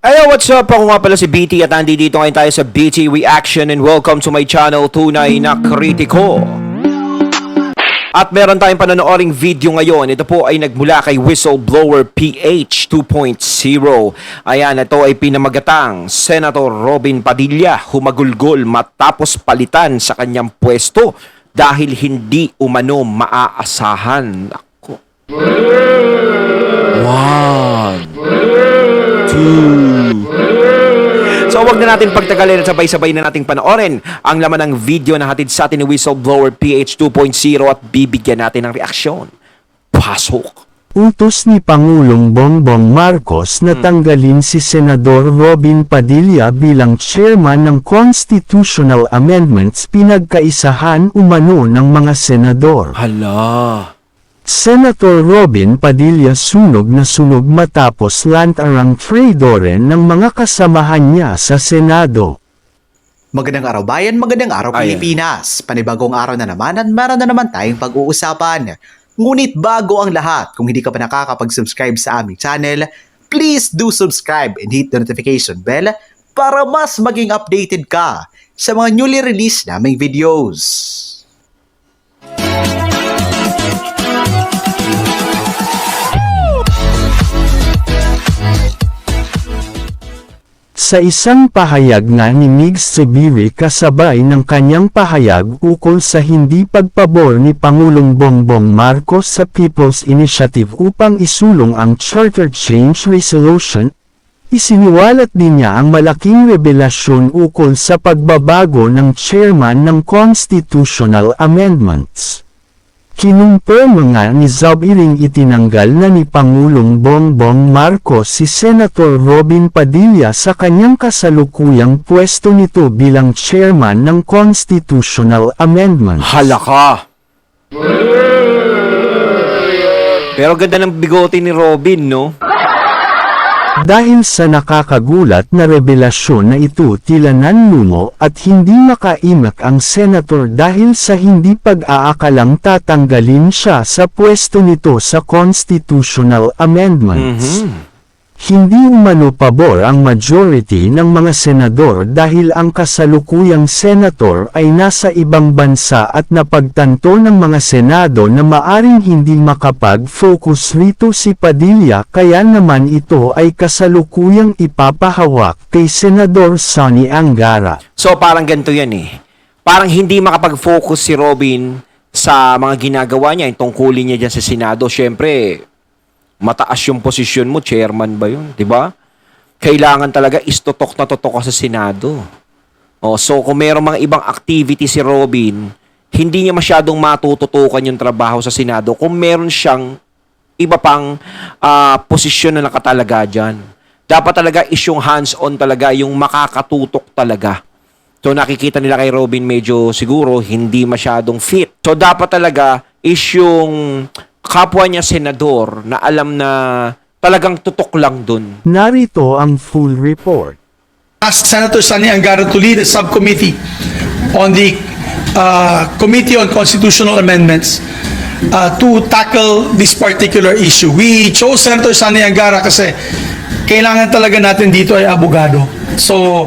Ayo, what's up? Ako nga pala si BT at nandito ngayon tayo sa BT Reaction and welcome to my channel, Tunay na Kritiko. At meron tayong panonooring video ngayon. Ito po ay nagmula kay Whistleblower PH 2.0. Ayan, ito ay pinamagatang Senator Robin Padilla humagulgol matapos palitan sa kanyang pwesto dahil hindi umano maaasahan. Ako. 1, 2. So wag na natin pagtagalin at sabay-sabay na nating panoorin ang laman ng video na hatid sa atin ni Whistleblower PH 2.0 at bibigyan natin ng reaksyon. Pasok! Utos ni Pangulong Bongbong Marcos na tanggalin si Senador Robin Padilla bilang chairman ng Constitutional Amendments pinagkaisahan umano ng mga senador. Hala! Senator Robin Padilla sunog na sunog matapos lantarang traidoren ng mga kasamahan niya sa Senado. Magandang araw bayan, magandang araw Pilipinas. Panibagong araw na naman at meron na naman tayong pag-uusapan. Ngunit bago ang lahat, kung hindi ka pa nakakapag-subscribe sa aming channel, please do subscribe and hit the notification bell para mas maging updated ka sa mga newly released naming videos. Sa isang pahayag nga ni Migs Zubiri kasabay ng kanyang pahayag ukol sa hindi pagpabor ni Pangulong Bongbong Marcos sa People's Initiative upang isulong ang Charter Change Resolution, isiniwalat din niya ang malaking revelasyon ukol sa pagbabago ng chairman ng Constitutional Amendments. Kinumpirma nga ni Zubiring itinanggal na ni Pangulong Bongbong Marcos si Senator Robin Padilla sa kanyang kasalukuyang pwesto nito bilang chairman ng Constitutional Amendments. Halaka! Pero ganda ng bigote ni Robin, no? Dahil sa nakakagulat na revelasyon na ito tila nanlumo at hindi makaimak ang senator dahil sa hindi pag-aakalang tatanggalin siya sa pwesto nito sa Constitutional Amendments. Hindi umano pabor ang majority ng mga senador dahil ang kasalukuyang senator ay nasa ibang bansa at napagtanto ng mga senado na maaring hindi makapag-focus rito si Padilla kaya naman ito ay kasalukuyang ipapahawak kay Senador Sonny Angara. So parang ganito yan eh. Parang hindi makapag-focus si Robin sa mga ginagawa niya, yung tungkulin niya dyan sa Senado. Siyempre, mataas yung posisyon mo, chairman ba yun? Diba? Kailangan talaga istotok na totok ka sa Senado. O, so kung mayroong mga ibang activity si Robin, hindi niya masyadong matututukan yung trabaho sa Senado kung meron siyang iba pang posisyon na nakatalaga dyan. Dapat talaga is yung hands-on talaga, yung makakatutok talaga. So nakikita nila kay Robin medyo siguro hindi masyadong fit. So dapat talaga is yung kapwa niya senador na alam na talagang tutok lang dun. Narito ang full report. Asked Senator Sonny Angara to lead a subcommittee on the Committee on Constitutional Amendments to tackle this particular issue. We chose Senator Sonny Angara kasi kailangan talaga natin dito ay abogado. So,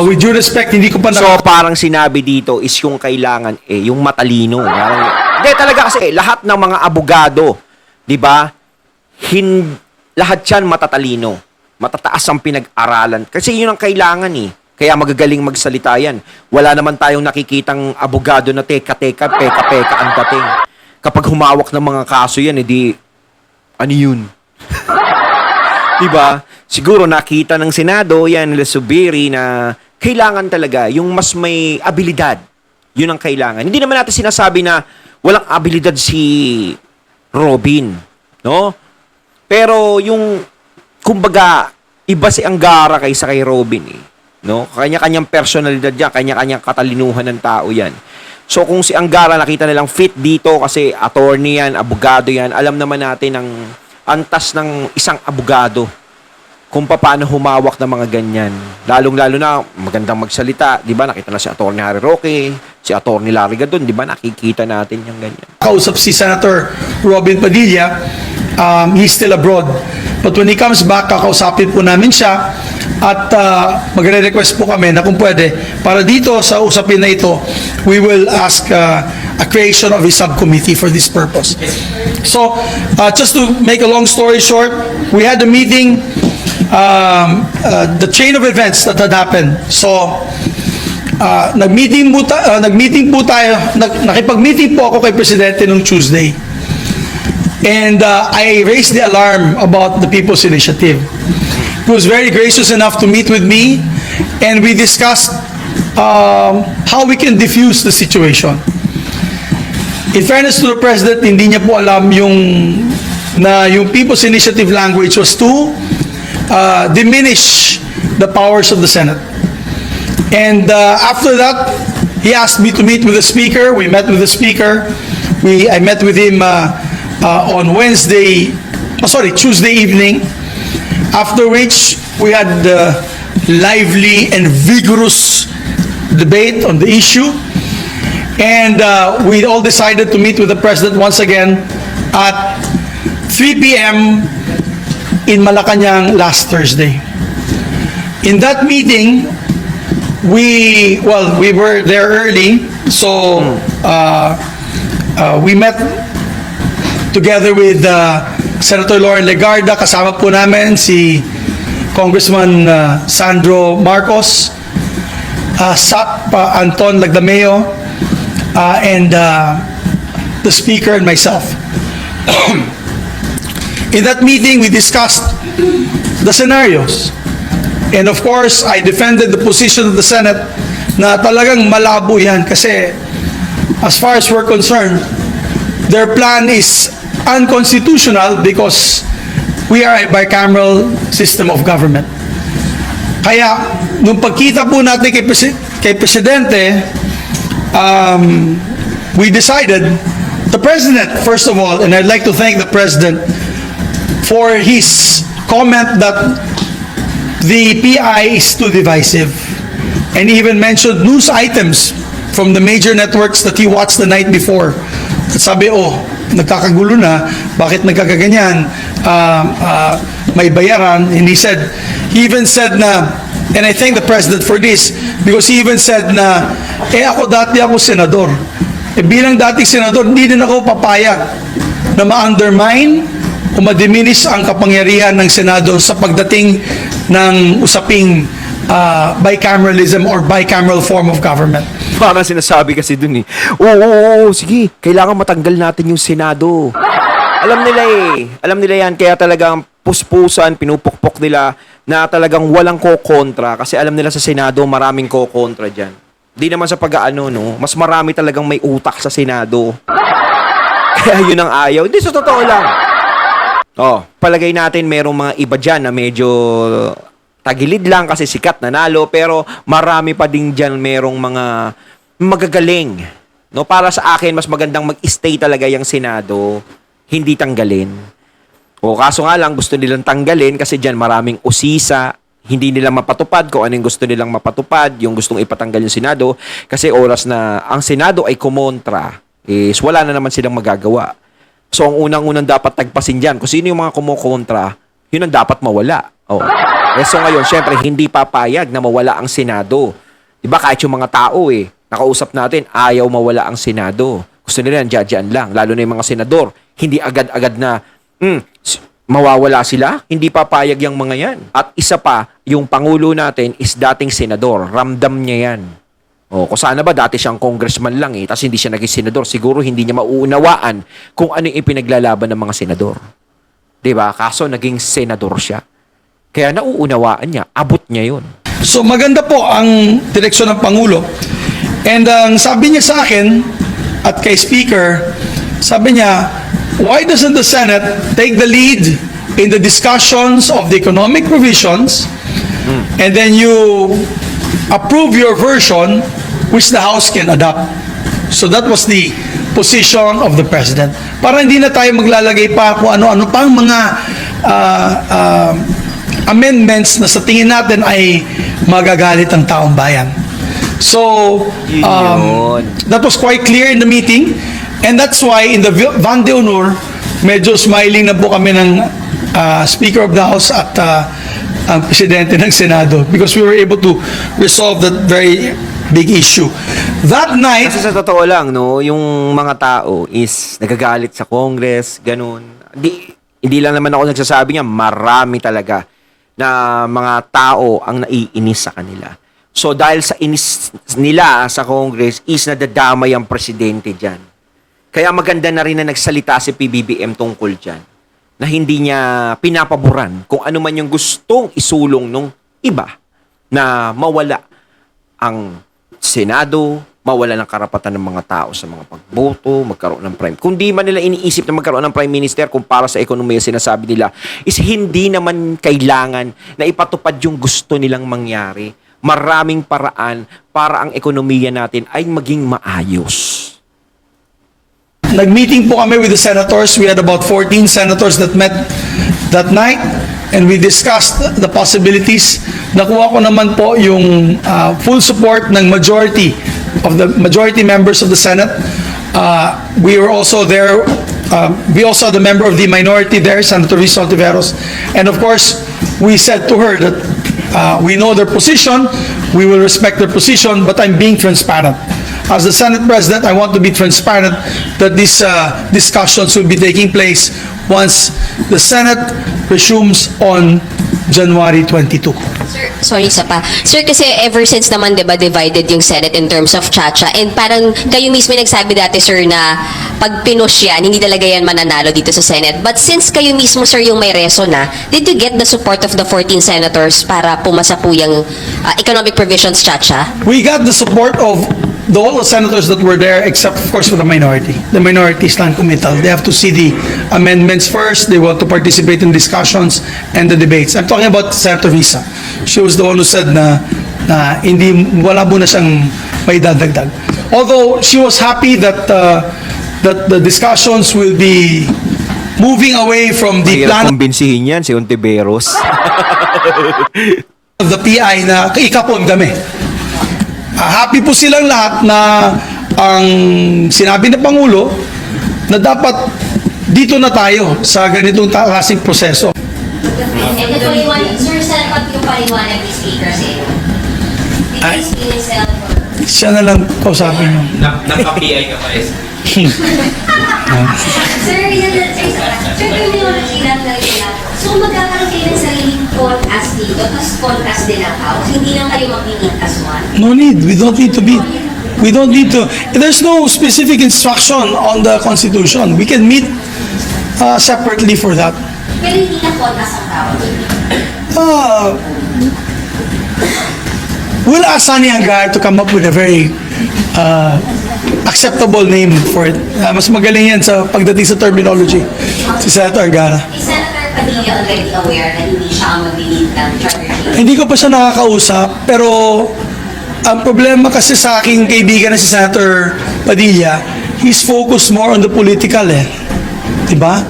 with due respect, hindi ko pa So parang sinabi dito is yung kailangan yung matalino. Hindi talaga kasi lahat ng mga abogado, 'di ba? Lahat 'yan matatalino. Matataas ang pinag-aralan. Kasi yun ang kailangan eh. Kaya magagaling magsalita yan. Wala naman tayong nakikitang abogado na teka-teka, peka-peka ang dating. Kapag humawak ng mga kaso yan, edi ano yun? Diba? Siguro nakita ng Senado, yan nila Zubiri na kailangan talaga yung mas may abilidad. Yun ang kailangan. Hindi naman natin sinasabi na walang abilidad si Robin. No? Pero yung, kumbaga, iba si Angara kaysa kay Robin eh. No? Kanya-kanyang personalidad yan, kanya-kanyang katalinuhan ng tao yan. So kung si Angara nakita nilang fit dito kasi attorney yan, abogado yan, alam naman natin ang antas ng isang abogado kung paano humawak ng mga ganyan. Lalong-lalo na magandang magsalita, 'di ba? Nakita na si Attorney Harry Roque, si Attorney Larry Gadon, 'di ba? Nakikita natin yung ganyan. kausap si Senator Robin Padilla, he's still abroad. But when he comes back, kakausapin po namin siya At magre-request po kami na kung pwede, para dito sa usapin na ito, we will ask a creation of a subcommittee for this purpose. So, just to make a long story short, we had a meeting, the chain of events that had happened. So, nakipag-meeting po ako kay Presidente nung Tuesday. And I raised the alarm about the People's Initiative. He was very gracious enough to meet with me, and we discussed how we can diffuse the situation. In fairness to the President, hindi niya po alam yung People's Initiative language was to diminish the powers of the Senate. And after that, he asked me to meet with the Speaker. We met with the Speaker. I met with him on Tuesday evening. After which, we had lively and vigorous debate on the issue. And we all decided to meet with the President once again at 3 p.m. in Malacanang last Thursday. In that meeting, we were there early, so we met together with Senator Lauren Legarda. Kasama po namin si Congressman Sandro Marcos, Sap Anton Lagdameo, and the Speaker and myself. In that meeting, we discussed the scenarios. And of course, I defended the position of the Senate na talagang malabo yan kasi as far as we're concerned, their plan is unconstitutional because we are a bicameral system of government. Kaya, nung pagkita po natin kay Presidente, we decided, the President, first of all, and I'd like to thank the President for his comment that the PI is too divisive, and even mentioned news items from the major networks that he watched the night before. At sabi, nagkakagulo na, bakit nagkakaganyan, may bayaran. And he even said na, and I thank the President for this, because he even said na, dati ako senador. Bilang dating senador, hindi din ako papayag na ma-undermine o ma-diminish ang kapangyarihan ng Senado sa pagdating ng usaping bicameralism or bicameral form of government. Parang sinasabi kasi dun Oo, sige. Kailangan matanggal natin yung Senado. Alam nila yan. Kaya talagang puspusan, pinupukpok nila na talagang walang kokontra. Kasi alam nila sa Senado, maraming kokontra dyan. Di naman sa pag-aano, no? Mas marami talagang may utak sa Senado. Kaya yun ang ayaw. Hindi, sa totoo lang. Palagay natin merong mga iba dyan na medyo tagilid lang kasi sikat, nanalo, pero marami pa din dyan merong mga magagaling. No, para sa akin, mas magandang mag-stay talaga yung Senado, hindi tanggalin. Kaso nga lang, gusto nilang tanggalin kasi dyan maraming usisa, hindi nila mapatupad kung ano yung gusto nilang mapatupad, yung gustong ipatanggal yung Senado, kasi oras na ang Senado ay kumontra, is wala na naman silang magagawa. So, ang unang-unang dapat tagpasin dyan, kung sino yung mga kumukontra, yun ang dapat mawala. So ngayon, syempre, hindi papayag na mawala ang Senado. Diba, kahit yung mga tao nakausap natin, ayaw mawala ang Senado. Gusto nila yan, dyan lang. Lalo na yung mga senador, hindi agad-agad na, mawawala sila, hindi papayag yung mga yan. At isa pa, yung Pangulo natin is dating senador. Ramdam niya yan. Kung sana ba dati siyang congressman lang tapos hindi siya naging senador, siguro hindi niya mauunawaan kung ano yung ipinaglalaban ng mga senador. Diba? Kaso naging senador siya. Kaya nauunawaan niya, abot niya yun. So maganda po ang direksyon ng Pangulo. And ang sabi niya sa akin at kay Speaker, sabi niya, why doesn't the Senate take the lead in the discussions of the economic provisions and then you approve your version which the House can adopt? So that was the position of the President. Para hindi na tayo maglalagay pa kung ano-ano pang mga amendments na sa tingin natin ay magagalit ang taong bayan. So, that was quite clear in the meeting, and that's why in the Van de Honor, medyo smiling na po kami ng Speaker of the House at ang presidente ng Senado because we were able to resolve that very big issue. That night, Kasi sa totoo lang, no, yung mga tao is nagagalit sa Congress, ganun. Hindi lang naman ako nagsasabi niya, marami talaga na mga tao ang naiinis sa kanila. So dahil sa inis nila sa Congress is nadadamay ang presidente dyan. Kaya maganda na rin na nagsalita si PBBM tungkol dyan. Na hindi niya pinapaboran kung ano man yung gustong isulong nung iba na mawala ang Senado, mawala ng karapatan ng mga tao sa mga pagboto, magkaroon ng prime. Kung di man nila iniisip na magkaroon ng prime minister kung para sa ekonomiya sinasabi nila, is hindi naman kailangan na ipatupad yung gusto nilang mangyari. Maraming paraan para ang ekonomiya natin ay maging maayos. nag-meeting po kami with the senators. We had about 14 senators that met that night and we discussed the possibilities. Nakuha ko naman po yung full support ng majority members of the Senate. We were also there. We also had the member of the minority there, Senator Risa Ontiveros. And of course, we said to her that we know their position, we will respect their position, but I'm being transparent. As the Senate President, I want to be transparent that these discussions will be taking place once the Senate resumes on January 22. Sir, sorry sa pa. Sir, kasi ever since naman, di ba, divided yung Senate in terms of chacha. And parang kayo mismo yung nagsabi dati, sir, na pag pinush yan, hindi talaga yan mananalo dito sa Senate. But since kayo mismo, sir, yung may reso na, did you get the support of the 14 senators para pumasa po yung economic provisions chacha? We got the support of all the senators that were there, except of course for the minority. The minority is non-committal. They have to see the amendments first. They want to participate in discussions and the debates. I'm talking about Senator Risa. She was the one who said na wala muna siyang may dadagdag. Although she was happy that the discussions will be moving away from the Mahirap plan kumbinsihin yan, si Ontiveros. of the PI na ikapon kami. Happy po silang lahat na ang sinabi ng Pangulo na dapat dito na tayo sa ganitong klaseng proseso. And the paliwanag, sir, saan pag yung paliwanag ni Speaker sa inyo? Did Ay. he explain himself? Siya na lang kausapin nyo. Naka-PI ka pa eh. Sir, yun lang, sir, may mga ilan na ilan. So, magkakaroon kayo ng sariling podcast dito, tapos podcast din ang house. Hindi lang kayo mag-meet as one. No need. We don't need to be. We don't need to. There's no specific instruction on the Constitution. We can meet separately for that. Pero hindi na podcast ang tawag. We'll ask Sani Angar to come up with a very acceptable name for it. Mas magaling yan sa pagdating sa terminology. Si Senator Angara. Is Senator Padilla already aware na hindi siya ang mag-lead ng charter change? Hindi ko pa siya nakakausap, pero ang problema kasi sa aking kaibigan na si Senator Padilla, he's focused more on the political Diba?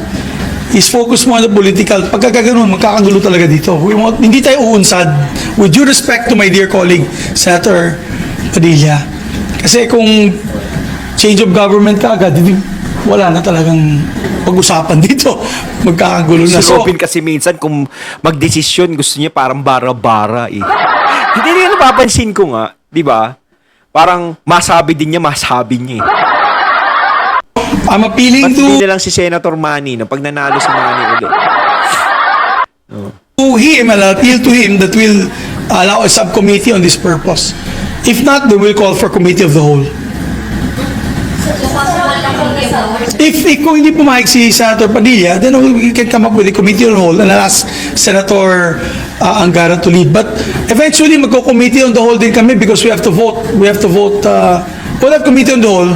He's focused more on the political. Pagka ganoon, magkakagulo talaga dito. Hindi tayo uunsad. With due respect to my dear colleague, Senator Padilla. Kasi kung change of government ka agad, wala na talagang pag-usapan dito. Magkakagulo na. Si Robin kasi minsan kung magdesisyon gusto niya parang bara-bara eh. Hindi rin napapansin ko nga, di ba? Parang masabi din niya, masabi niya eh. I'm appealing Ba't hindi to na lang si Senator Manny na pag nanalo si Manny ulit? him, I'll appeal to him that will allow a subcommittee on this purpose. If not, then we'll call for committee of the whole. If kung hindi pumayag si Senator Padilla, then we can come up with a committee on the whole and I'll ask Senator Angara to lead. But eventually, magko-committee on the whole din kami because we have to vote. We'll have committee on the whole.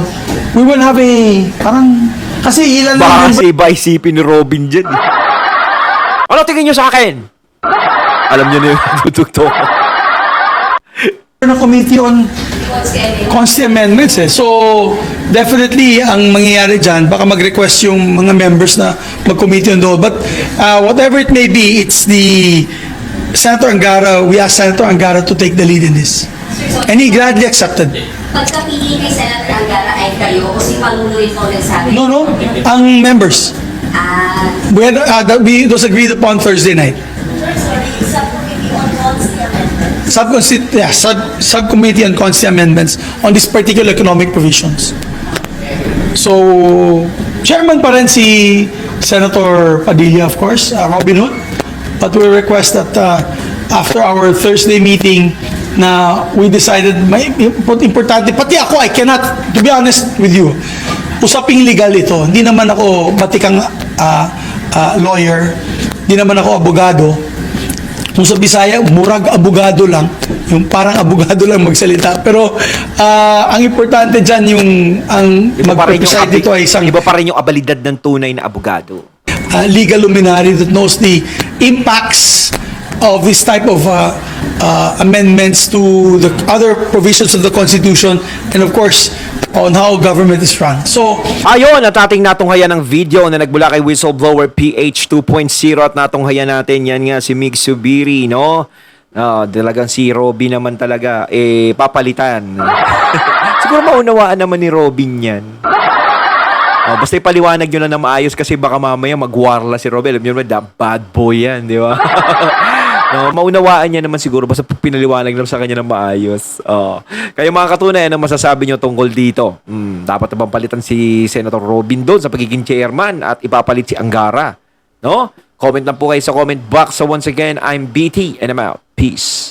We will have a, parang, kasi ilan Baka lang kasi iba isipin ni Robin dyan eh. Ano tingin nyo sa akin? Alam nyo na yung tutugtog. na committee on constitutional amendments So, definitely, ang mangyayari dyan, baka mag-request yung mga members na mag-committee on the whole. But, whatever it may be, it's the Senator Angara, we asked Senator Angara to take the lead in this. And he gladly accepted. Pagkapili kay Senator Angara ay kayo o si Pangulo rin po nagsabi? No, ang members. Ah, We had, it was agreed upon Thursday night. Subcommittee on Constitution Amendments on this particular economic provisions. So, chairman pa rin si Senator Padilla, of course, Robin Hood. But we request that after our Thursday meeting na we decided, may importante, pati ako, I cannot, to be honest with you, usaping legal ito. Hindi naman ako batikang lawyer, hindi naman ako abogado. Kung sa Bisaya, murag abogado lang. Yung parang abogado lang magsalita. Pero ang importante dyan, yung ang mag-preside dito ay isang iba pa rin yung abilidad ng tunay na abogado. legal luminary that knows the impacts of this type of amendments to the other provisions of the Constitution and of course on how government is run. So, Ayon, at ating natunghayan ng video na nagmula kay Whistleblower PH 2.0 at natunghayan natin yan nga si Mig Subiri, no? Talagang si Robin naman talaga, papalitan. Siguro maunawaan naman ni Robin yan. Basta ipaliwanag nyo lang na maayos kasi baka mamaya magwarla si Robin. Alam nyo naman, bad boy yan, di ba? No, maunawaan niya naman siguro basta pinaliwanag lang sa kanya ng maayos. Kaya mga katunay, ano masasabi niyo tungkol dito? Dapat na bang palitan si Senator Robin doon sa pagiging chairman at ipapalit si Angara? No? Comment lang po kayo sa comment box. So once again, I'm BT and I'm out. Peace.